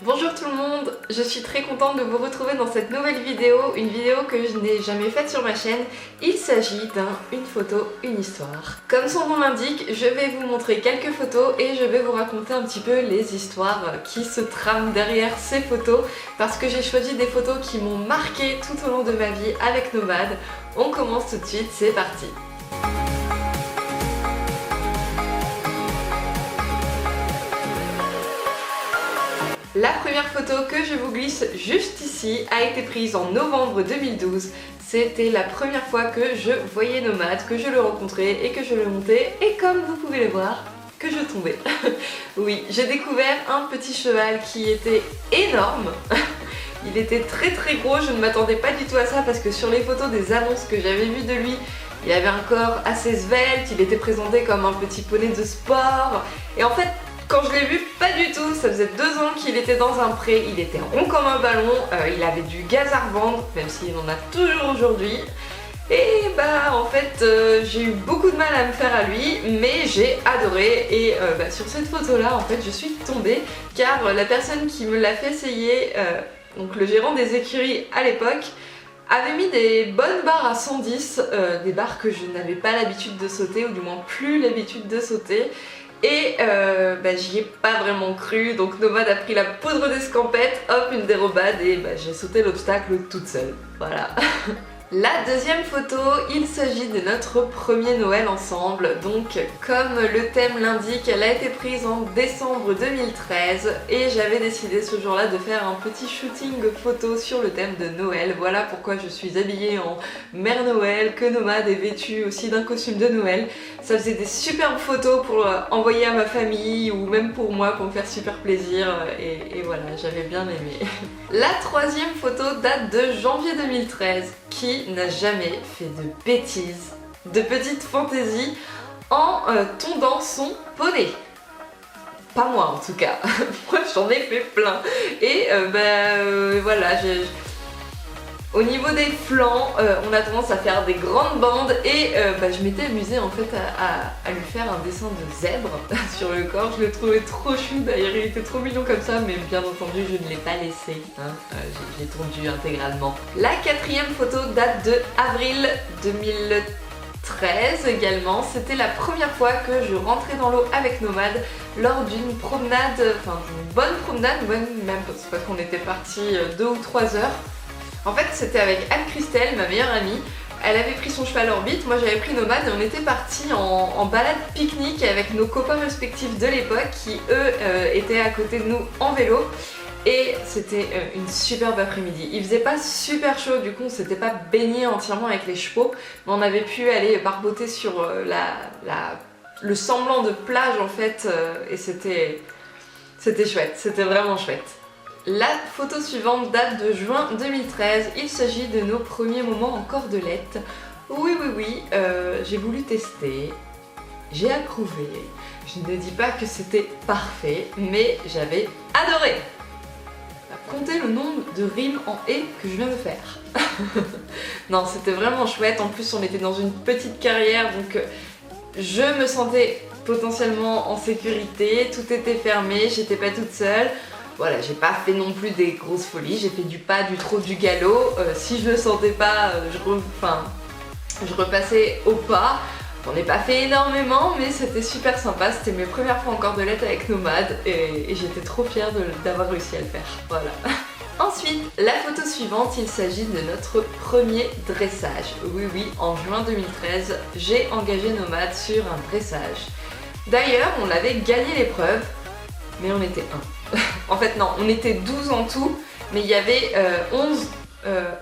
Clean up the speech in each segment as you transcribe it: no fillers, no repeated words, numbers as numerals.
Bonjour tout le monde, je suis très contente de vous retrouver dans cette nouvelle vidéo, une vidéo que je n'ai jamais faite sur ma chaîne. Il s'agit d'un Une photo, une histoire. Comme son nom l'indique, je vais vous montrer quelques photos et je vais vous raconter un petit peu les histoires qui se trament derrière ces photos parce que j'ai choisi des photos qui m'ont marqué tout au long de ma vie avec Nomade. On commence tout de suite, c'est parti. La première photo que je vous glisse juste ici a été prise en novembre 2012. C'était la première fois que je voyais Nomade, que je le rencontrais et que je le montais. Et comme vous pouvez le voir, que je tombais. Oui, j'ai découvert un petit cheval qui était énorme. Il était très gros, je ne m'attendais pas du tout à ça parce que sur les photos des annonces que j'avais vues de lui, il avait un corps assez svelte, il était présenté comme un petit poney de sport. Et en fait, quand je l'ai vu, pas du tout, ça faisait 2 ans qu'il était dans un pré, il était rond comme un ballon, il avait du gaz à revendre, même s'il en a toujours aujourd'hui. Et bah en fait j'ai eu beaucoup de mal à me faire à lui, mais j'ai adoré et sur cette photo là en fait je suis tombée car la personne qui me l'a fait essayer, donc le gérant des écuries à l'époque, avait mis des bonnes barres à 110, des barres que je n'avais pas l'habitude de sauter, ou du moins plus l'habitude de sauter. Et j'y ai pas vraiment cru, donc Nomade a pris la poudre d'escampette, hop, une dérobade et j'ai sauté l'obstacle toute seule, voilà. La deuxième photo, il s'agit de notre premier Noël ensemble, donc comme le thème l'indique, elle a été prise en décembre 2013 et j'avais décidé ce jour-là de faire un petit shooting photo sur le thème de Noël. Voilà pourquoi je suis habillée en Mère Noël, que Nomade est vêtue aussi d'un costume de Noël. Ça faisait des superbes photos pour envoyer à ma famille ou même pour moi pour me faire super plaisir et voilà, j'avais bien aimé. La troisième photo date de janvier 2013. Qui n'a jamais fait de bêtises, de petites fantaisies en tondant son poney? Pas moi en tout cas, moi j'en ai fait plein. Et voilà, au niveau des flancs, on a tendance à faire des grandes bandes et je m'étais amusée en fait à lui faire un dessin de zèbre sur le corps. Je le trouvais trop chou d'ailleurs, il était trop mignon comme ça, mais bien entendu je ne l'ai pas laissé, hein. J'ai tondu intégralement. La quatrième photo date de avril 2013 également. C'était la première fois que je rentrais dans l'eau avec Nomade lors d'une promenade, enfin d'une bonne promenade, même parce qu'on était partis 2 ou 3 heures. En fait, c'était avec Anne-Christelle, ma meilleure amie. Elle avait pris son cheval Orbite, moi j'avais pris Nomade et on était partis en balade pique-nique avec nos copains respectifs de l'époque qui eux étaient à côté de nous en vélo. Et c'était une superbe après-midi. Il faisait pas super chaud, du coup on s'était pas baigné entièrement avec les chevaux, mais on avait pu aller barboter sur le semblant de plage en fait, et c'était chouette, c'était vraiment chouette. La photo suivante date de juin 2013, il s'agit de nos premiers moments en cordelette. Oui, j'ai voulu tester, j'ai approuvé, je ne dis pas que c'était parfait, mais j'avais adoré. Comptez le nombre de rimes en « et » que je viens de faire. Non, c'était vraiment chouette, en plus on était dans une petite carrière, donc je me sentais potentiellement en sécurité, tout était fermé, j'étais pas toute seule. Voilà, j'ai pas fait non plus des grosses folies, j'ai fait du pas, du trot, du galop. Si je le sentais pas, je repassais au pas. J'en ai pas fait énormément, mais c'était super sympa. C'était mes premières fois en cordelette avec Nomade et j'étais trop fière d'avoir réussi à le faire. Voilà. Ensuite, la photo suivante, il s'agit de notre premier dressage. Oui, en juin 2013, j'ai engagé Nomade sur un dressage. D'ailleurs, on avait gagné l'épreuve, mais on était 1. En fait non, on était 12 en tout, mais il y avait 11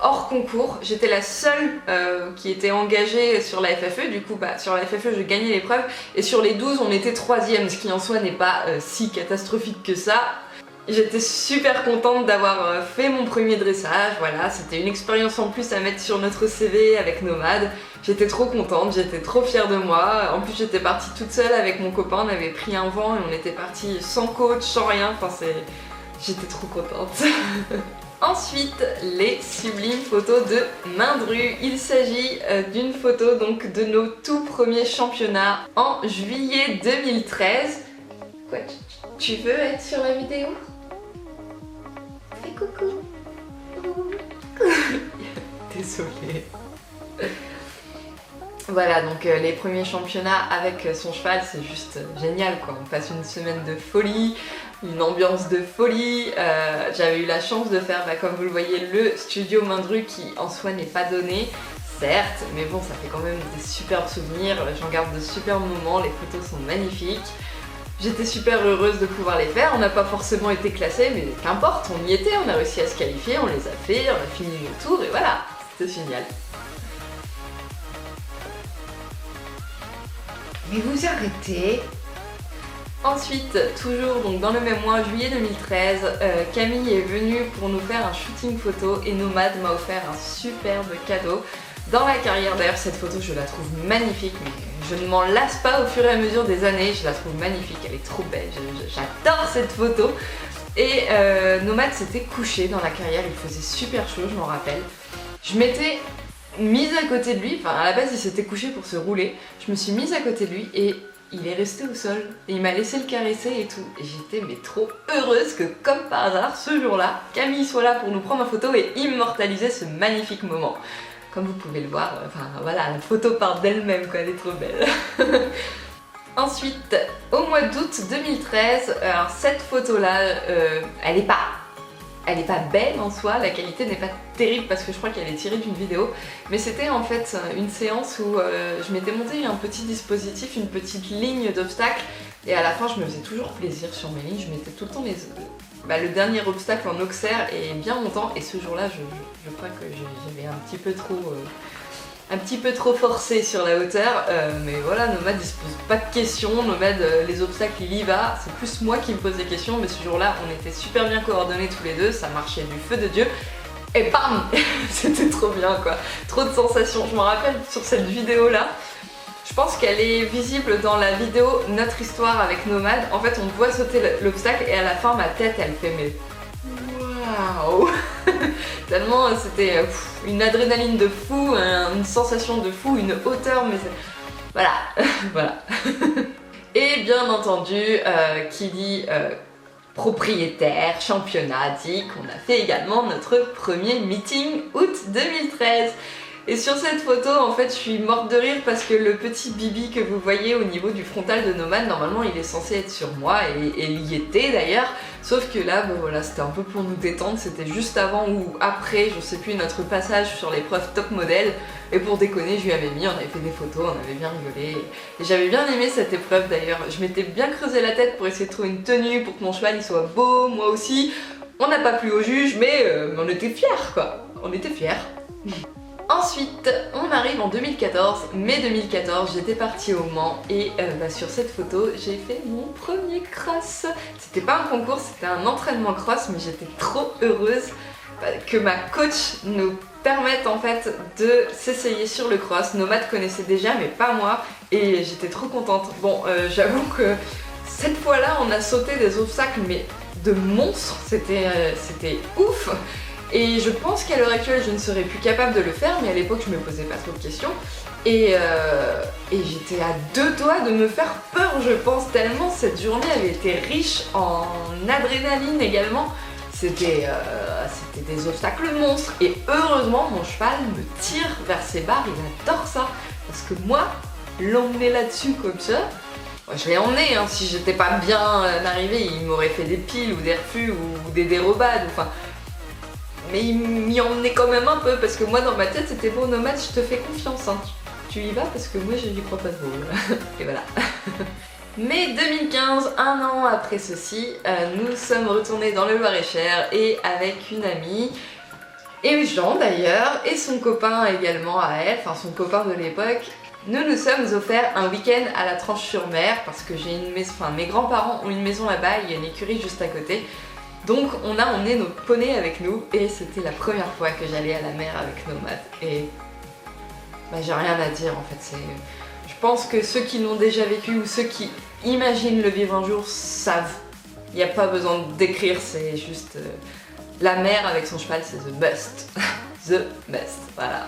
hors concours. J'étais la seule qui était engagée sur la FFE, du coup sur la FFE je gagnais l'épreuve, et sur les 12 on était 3e, ce qui en soi n'est pas si catastrophique que ça. J'étais super contente d'avoir fait mon premier dressage, voilà, c'était une expérience en plus à mettre sur notre CV avec Nomade. J'étais trop contente, j'étais trop fière de moi. En plus j'étais partie toute seule avec mon copain, on avait pris un vent et on était partis sans coach, sans rien, j'étais trop contente. Ensuite, les sublimes photos de Mindru. Il s'agit d'une photo donc de nos tout premiers championnats en juillet 2013. Quoi, tu veux être sur la vidéo? coucou. Désolée. Voilà, donc les premiers championnats avec son cheval, c'est juste génial quoi. On passe une semaine de folie, une ambiance de folie. J'avais eu la chance de faire, comme vous le voyez, le studio Mindru qui en soi n'est pas donné, certes, mais bon, ça fait quand même des superbes souvenirs. J'en garde de super moments, les photos sont magnifiques. J'étais super heureuse de pouvoir les faire. On n'a pas forcément été classés, mais qu'importe, on y était, on a réussi à se qualifier, on les a fait, on a fini nos tours et voilà, c'était génial. Mais vous arrêtez. Ensuite, toujours donc dans le même mois, juillet 2013, Camille est venue pour nous faire un shooting photo et Nomade m'a offert un superbe cadeau. Dans la carrière, d'ailleurs cette photo je la trouve magnifique, mais je ne m'en lasse pas au fur et à mesure des années, je la trouve magnifique, elle est trop belle, j'adore cette photo. Et Nomade s'était couché dans la carrière, il faisait super chaud, je m'en rappelle. Je m'étais mise à côté de lui, enfin à la base il s'était couché pour se rouler, je me suis mise à côté de lui et il est resté au sol et il m'a laissé le caresser et tout. Et j'étais mais trop heureuse que comme par hasard ce jour-là, Camille soit là pour nous prendre en photo et immortaliser ce magnifique moment. Comme vous pouvez le voir, enfin voilà, la photo part d'elle-même quoi, elle est trop belle. Ensuite, au mois d'août 2013, alors cette photo-là, elle est pas belle en soi, la qualité n'est pas terrible parce que je crois qu'elle est tirée d'une vidéo, mais c'était en fait une séance où je m'étais monté un petit dispositif, une petite ligne d'obstacles, et à la fin je me faisais toujours plaisir sur mes lignes, je mettais tout le temps le dernier obstacle en auxerre et bien longtemps, et ce jour-là je crois que j'avais un petit peu trop forcé sur la hauteur, mais voilà, Nomade il se pose pas de questions, Nomade les obstacles il y va, c'est plus moi qui me pose des questions, mais ce jour-là on était super bien coordonnés tous les deux, ça marchait du feu de Dieu, et bam. C'était trop bien quoi, trop de sensations. Je me rappelle sur cette vidéo là, je pense qu'elle est visible dans la vidéo Notre Histoire avec Nomade, en fait on voit sauter l'obstacle et à la fin ma tête elle fait mais waouh. Tellement c'était une adrénaline de fou, une sensation de fou, une hauteur, mais voilà, voilà. Et bien entendu, qui dit propriétaire, championnat, dit qu'on a fait également notre premier meeting août 2013. Et sur cette photo, en fait, je suis morte de rire parce que le petit bibi que vous voyez au niveau du frontal de Nomade, normalement, il est censé être sur moi et il y était d'ailleurs. Sauf que là, voilà, c'était un peu pour nous détendre, c'était juste avant ou après, je sais plus, notre passage sur l'épreuve top modèle. Et pour déconner, je lui avais mis, on avait fait des photos, on avait bien rigolé. Et j'avais bien aimé cette épreuve d'ailleurs. Je m'étais bien creusé la tête pour essayer de trouver une tenue pour que mon cheval il soit beau, moi aussi. On n'a pas plu au juge, mais on était fiers quoi. On était fiers. Ensuite, on arrive en 2014, mai 2014, j'étais partie au Mans et sur cette photo, j'ai fait mon premier cross. C'était pas un concours, c'était un entraînement cross, mais j'étais trop heureuse que ma coach nous permette en fait de s'essayer sur le cross. Nomade connaissait déjà, mais pas moi, et j'étais trop contente. Bon, j'avoue que cette fois-là, on a sauté des obstacles, mais de monstres, c'était ouf. Et je pense qu'à l'heure actuelle je ne serais plus capable de le faire, mais à l'époque je me posais pas trop de questions. Et j'étais à deux doigts de me faire peur je pense, tellement cette journée avait été riche en adrénaline également. C'était des obstacles monstres et heureusement mon cheval me tire vers ses barres, il adore ça. Parce que moi, l'emmener là-dessus comme ça, je l'ai emmené, hein, si j'étais pas bien arrivée, il m'aurait fait des piles ou des refus ou des dérobades, enfin... Mais il m'y emmenait quand même un peu parce que moi dans ma tête c'était bon Nomade, je te fais confiance, hein. Tu y vas parce que moi je n'y crois pas trop. Et voilà. Mai 2015, un an après ceci, nous sommes retournés dans le Loir-et-Cher et avec une amie, et Jean d'ailleurs, et son copain également à elle, enfin son copain de l'époque, nous nous sommes offerts un week-end à la Tranche-sur-Mer parce que j'ai une maison, enfin mes grands-parents ont une maison là-bas, il y a une écurie juste à côté. Donc on a emmené nos poneys avec nous et c'était la première fois que j'allais à la mer avec Nomade. Et j'ai rien à dire en fait. Je pense que ceux qui l'ont déjà vécu ou ceux qui imaginent le vivre un jour savent. Il n'y a pas besoin de décrire, c'est juste la mer avec son cheval, c'est the best. The best, voilà.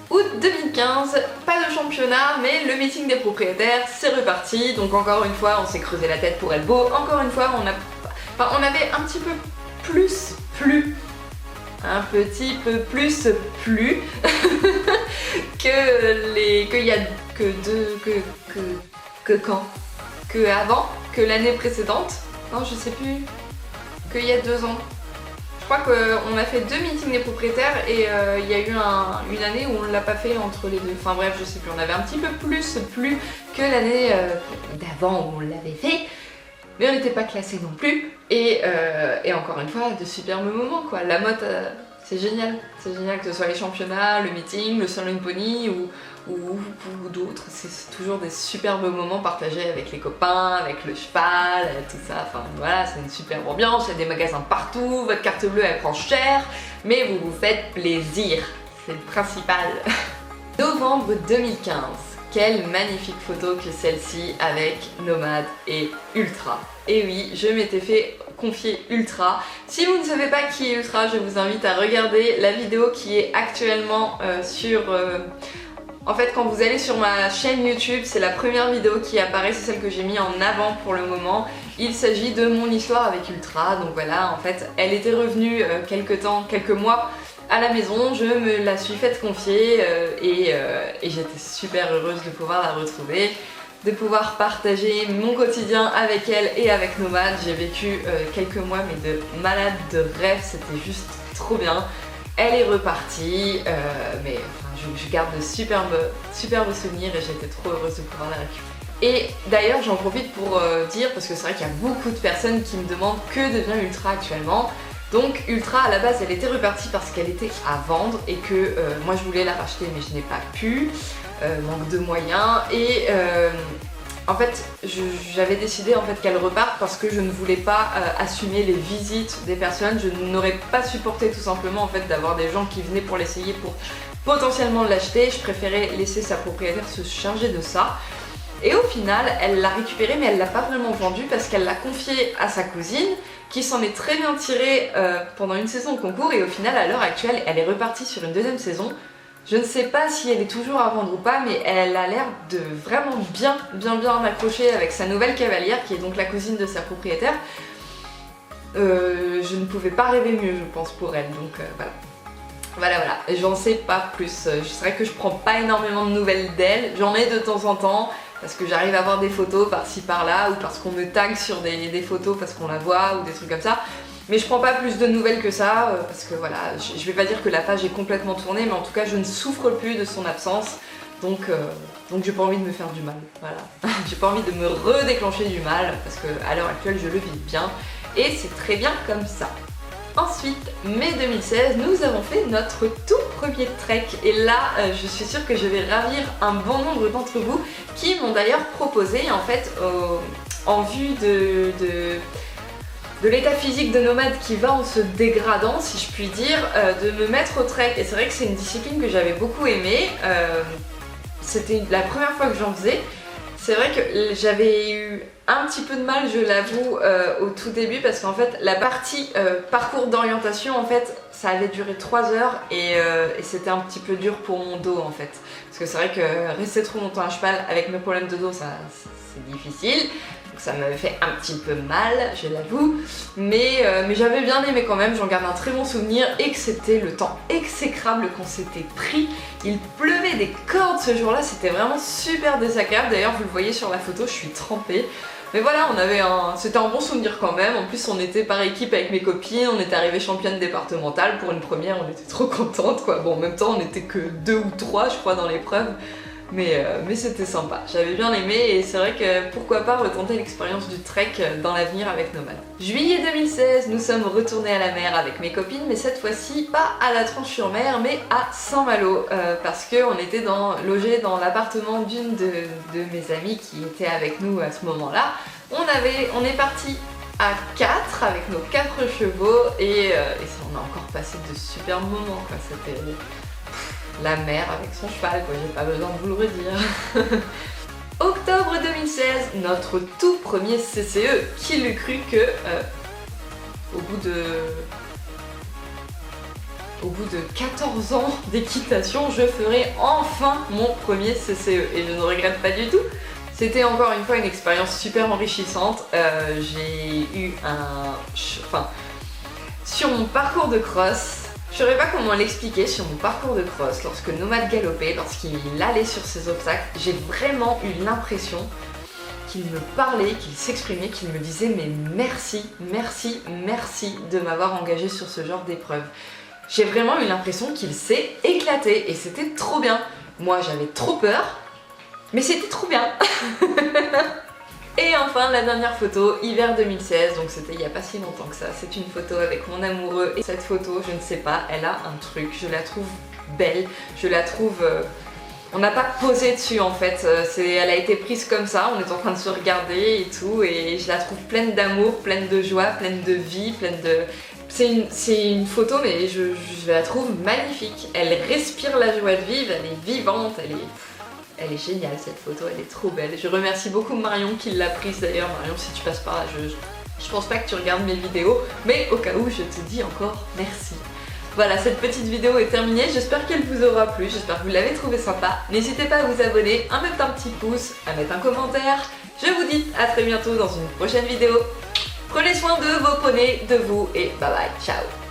Août 2015, pas de championnat, mais le meeting des propriétaires, c'est reparti. Donc encore une fois, on s'est creusé la tête pour être beau. Encore une fois, Enfin, on avait un petit peu plus plu, un petit peu plus plu que avant, que l'année précédente. Non, je sais plus, qu'il y a 2 ans. Je crois qu'on a fait 2 meetings des propriétaires et il y a eu une année où on ne l'a pas fait entre les deux. Enfin bref, je sais plus, on avait un petit peu plus plu que l'année d'avant où on l'avait fait. Mais on n'était pas classé non plus. Et encore une fois, de superbes moments quoi. La mode, c'est génial. C'est génial que ce soit les championnats, le meeting, le Salon Pony ou d'autres. C'est toujours des superbes moments partagés avec les copains, avec le cheval, tout ça. Enfin voilà, c'est une superbe ambiance. Il y a des magasins partout. Votre carte bleue, elle prend cher. Mais vous vous faites plaisir. C'est le principal. Novembre 2015. Quelle magnifique photo que celle-ci avec Nomad et Ultra. Et oui, je m'étais fait confier Ultra. Si vous ne savez pas qui est Ultra, je vous invite à regarder la vidéo qui est actuellement sur... En fait, quand vous allez sur ma chaîne YouTube, c'est la première vidéo qui apparaît, c'est celle que j'ai mis en avant pour le moment. Il s'agit de mon histoire avec Ultra. Donc voilà, en fait, elle était revenue quelques mois à la maison, je me la suis faite confier et j'étais super heureuse de pouvoir la retrouver, de pouvoir partager mon quotidien avec elle et avec Nomad. J'ai vécu quelques mois mais de malade de rêve, c'était juste trop bien. Elle est repartie, mais enfin, je garde de superbes souvenirs et j'étais trop heureuse de pouvoir la récupérer. Et d'ailleurs j'en profite pour dire, parce que c'est vrai qu'il y a beaucoup de personnes qui me demandent que devient Ultra actuellement. Donc Ultra à la base elle était repartie parce qu'elle était à vendre et que moi je voulais la racheter mais je n'ai pas pu, manque de moyens et en fait j'avais décidé en fait qu'elle reparte parce que je ne voulais pas assumer les visites des personnes, je n'aurais pas supporté tout simplement en fait d'avoir des gens qui venaient pour l'essayer pour potentiellement l'acheter, je préférais laisser sa propriétaire se charger de ça. Et au final, elle l'a récupéré mais elle l'a pas vraiment vendu parce qu'elle l'a confié à sa cousine qui s'en est très bien tirée pendant une saison au concours et au final, à l'heure actuelle, elle est repartie sur une 2e saison. Je ne sais pas si elle est toujours à vendre ou pas, mais elle a l'air de vraiment bien accrocher avec sa nouvelle cavalière qui est donc la cousine de sa propriétaire. Je ne pouvais pas rêver mieux, je pense, pour elle, donc voilà. Voilà, j'en sais pas plus. C'est vrai que je prends pas énormément de nouvelles d'elle, j'en ai de temps en temps, parce que j'arrive à voir des photos par-ci par-là, ou parce qu'on me tag sur des photos parce qu'on la voit, ou des trucs comme ça. Mais je prends pas plus de nouvelles que ça, parce que voilà, je vais pas dire que la page est complètement tournée, mais en tout cas je ne souffre plus de son absence, donc j'ai pas envie de me faire du mal, voilà. J'ai pas envie de me redéclencher du mal, parce qu'à l'heure actuelle je le vis bien, et c'est très bien comme ça. Ensuite, mai 2016, nous avons fait notre tout premier trek et là, je suis sûre que je vais ravir un bon nombre d'entre vous qui m'ont d'ailleurs proposé, en fait, en vue de l'état physique de Nomad qui va en se dégradant, si je puis dire, de me mettre au trek. Et c'est vrai que c'est une discipline que j'avais beaucoup aimée, c'était la première fois que j'en faisais. C'est vrai que j'avais eu un petit peu de mal, je l'avoue, au tout début parce qu'en fait la partie parcours d'orientation, en fait ça avait duré 3 heures et c'était un petit peu dur pour mon dos en fait. Parce que c'est vrai que rester trop longtemps à cheval avec mes problèmes de dos, c'est difficile. Donc ça m'avait fait un petit peu mal, je l'avoue, mais j'avais bien aimé quand même, j'en garde un très bon souvenir, excepté le temps exécrable qu'on s'était pris. Il pleuvait des cordes ce jour-là, c'était vraiment super désagréable, d'ailleurs vous le voyez sur la photo, je suis trempée. Mais voilà, c'était un bon souvenir quand même, en plus on était par équipe avec mes copines, on était arrivées championnes départementales pour une première, on était trop contentes quoi. Bon en même temps on était que 2 ou 3 je crois dans l'épreuve. Mais c'était sympa, j'avais bien aimé et c'est vrai que pourquoi pas retenter l'expérience du trek dans l'avenir avec Nomad. Juillet 2016, nous sommes retournés à la mer avec mes copines, mais cette fois-ci pas à la Tranche-sur-Mer mais à Saint-Malo parce qu'on était logés dans l'appartement d'une de mes amies qui était avec nous à ce moment-là. On est parti à 4 avec nos 4 chevaux et on a encore passé de super moments quoi, c'était la mer avec son cheval quoi, j'ai pas besoin de vous le redire. Octobre 2016, notre tout premier CCE, qui l'eût cru que au bout de 14 ans d'équitation, je ferai enfin mon premier CCE et je ne regrette pas du tout C'était encore une fois une expérience super enrichissante. J'ai eu sur mon parcours de cross, je saurais pas comment l'expliquer, sur mon parcours de cross, lorsque Nomad galopait, lorsqu'il allait sur ses obstacles, j'ai vraiment eu l'impression qu'il me parlait, qu'il s'exprimait, qu'il me disait mais merci, merci, merci de m'avoir engagé sur ce genre d'épreuve. J'ai vraiment eu l'impression qu'il s'est éclaté et c'était trop bien. Moi j'avais trop peur, mais c'était trop bien. Et enfin la dernière photo, hiver 2016, donc c'était il n'y a pas si longtemps que ça, c'est une photo avec mon amoureux et cette photo, je ne sais pas, elle a un truc, je la trouve belle, je la trouve... On n'a pas posé dessus en fait, elle a été prise comme ça, on est en train de se regarder et tout, et je la trouve pleine d'amour, pleine de joie, pleine de vie, pleine de... C'est une photo mais je la trouve magnifique, elle respire la joie de vivre, elle est vivante, elle est géniale cette photo, elle est trop belle. Je remercie beaucoup Marion qui l'a prise d'ailleurs. Marion, si tu passes par là, je pense pas que tu regardes mes vidéos, mais au cas où, je te dis encore merci. Voilà, cette petite vidéo est terminée, j'espère qu'elle vous aura plu, j'espère que vous l'avez trouvé sympa. N'hésitez pas à vous abonner, à mettre un petit pouce, à mettre un commentaire. Je vous dis à très bientôt dans une prochaine vidéo. Prenez soin de vos poneys, de vous et bye bye, ciao.